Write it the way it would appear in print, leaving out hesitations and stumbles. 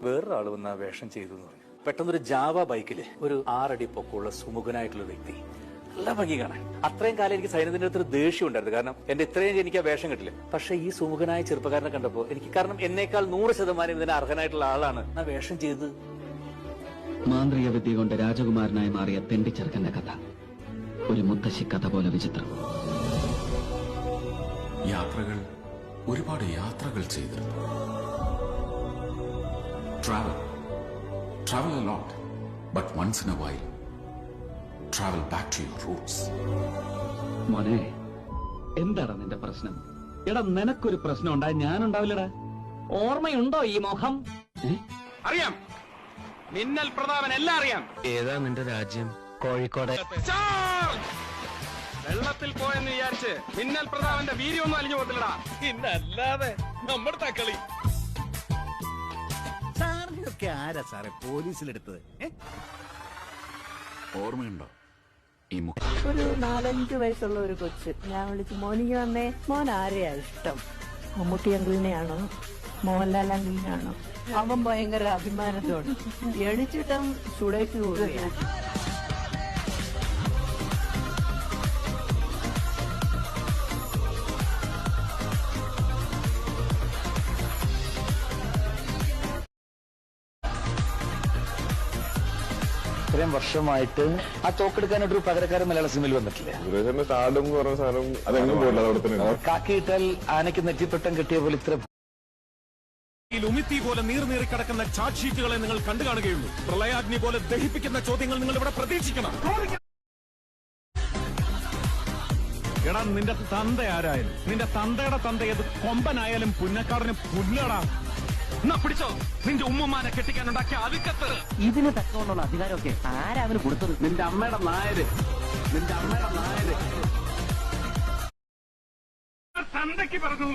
വേറൊരാൾ വന്ന് ആ വേഷം ചെയ്തു എന്ന് പറഞ്ഞു. പെട്ടെന്നൊരു ജാവ ബൈക്കില് ഒരു 6 അടി പൊക്കമുള്ള സുമുഖനായിട്ടുള്ള വ്യക്തി, നല്ല ഭംഗി കാണാൻ. അത്രയും കാലം എനിക്ക് സൈന്യത്തിന്റെ അടുത്തൊരു ദേഷ്യം ഉണ്ടായിരുന്നു, കാരണം എന്റെ ഇത്രയും എനിക്ക് ആ വേഷം കിട്ടില്ല. പക്ഷെ ഈ സുമുഖനായ ചെറുപ്പക്കാരനെ കണ്ടപ്പോ എനിക്ക്, കാരണം എന്നേക്കാൾ 100% ഇതിന് അർഹനായിട്ടുള്ള ആളാണ് ആ വേഷം ചെയ്തത്. മാന്ത്രിക വിദ്യ കൊണ്ട് രാജകുമാരനായി മാറിയ തെണ്ടിച്ചെറുക്കന്റെ കഥ ഒരു മുത്തശ്ശി കഥ പോലെ വിചിത്രം. യാത്രകൾ, ഒരുപാട് യാത്രകൾ ചെയ്തിരുന്നു. Travel a lot, but once in a while, travel back to your roots. മോനെ, എന്താണ് നിന്റെ പ്രശ്നം? എടാ, നിനക്കൊരു പ്രശ്നം ഉണ്ടായി ഞാനുണ്ടാവില്ലടാ. ഓർമ്മയുണ്ടോ ഈ മുഖം? അറിയാം, മിന്നൽ പ്രതാപൻ എല്ലാം അറിയാം. ഏതാ നിന്റെ രാജ്യം? കോഴിക്കോട്. വെള്ളത്തിൽ പോയെന്ന് വിചാരിച്ച് മിന്നൽ പ്രതാപന്റെ വീര്യമൊന്നും അലിഞ്ഞു പോകത്തില്ലടാ. ഇന്നല്ലാതെ നമ്മുടെ തക്കളി. സാറിനൊക്കെ ആരാ സാറേ പോലീസിലെടുത്തത്? ഓർമ്മയുണ്ടോ ഈ മുഖം? ഒരു 4-5 വയസ്സുള്ള ഒരു കൊച്ച് ഞാൻ വിളിച്ചു, മോനിക്ക് വന്നേ, മോൻ ആരെയാ ഇഷ്ടം? മമ്മൂട്ടി അങ്കിളിനെയാണോ മോഹൻലാൽ അങ്കിളിനെയാണോ? അവൻ ഭയങ്കര അഭിമാനത്തോട് എണിച്ചിട്ടും ചുടേക്ക് പോവുകയാണ്. ഇത്രയും വർഷമായിട്ട് ആ തോക്കെടുക്കാനായിട്ടൊരു പകരക്കാരൻ മലയാള സിനിമയിൽ വന്നിട്ടില്ല. കാക്കിയിട്ടാൽ ആനയ്ക്ക് നെറ്റിപ്പട്ടം കിട്ടിയ പോലെ ഇത്ര ഉമിത്തി പോലെ നീർനീറി കിടക്കുന്ന ചാർജ് ഷീറ്റുകളെ നിങ്ങൾ കണ്ടു കാണുകയുള്ളൂ. പ്രളയാഗ്നി പോലെ ദഹിപ്പിക്കുന്ന ചോദ്യങ്ങൾ നിങ്ങൾ ഇവിടെ പ്രതീക്ഷിക്കണം. എടാ, നിന്റെ തന്ത ആരായാലും, നിന്റെ തന്തയുടെ തന്ത ഏത് കൊമ്പനായാലും പുന്നക്കാടിന് പുല്ലടാ. എന്നാ പിടിച്ചോ നിന്റെ ഉമ്മമാനെ കെട്ടിക്കാനുണ്ടാക്കിയ അവിക്കത്ത്. ഇതിന് തക്കമുള്ള അധികാരമൊക്കെ ആരാ അവന് കൊടുത്തത്? നിന്റെ അമ്മയുടെ നായര്, നിന്റെ അമ്മയുടെ നായര്. തന്തയ്ക്ക് പറഞ്ഞു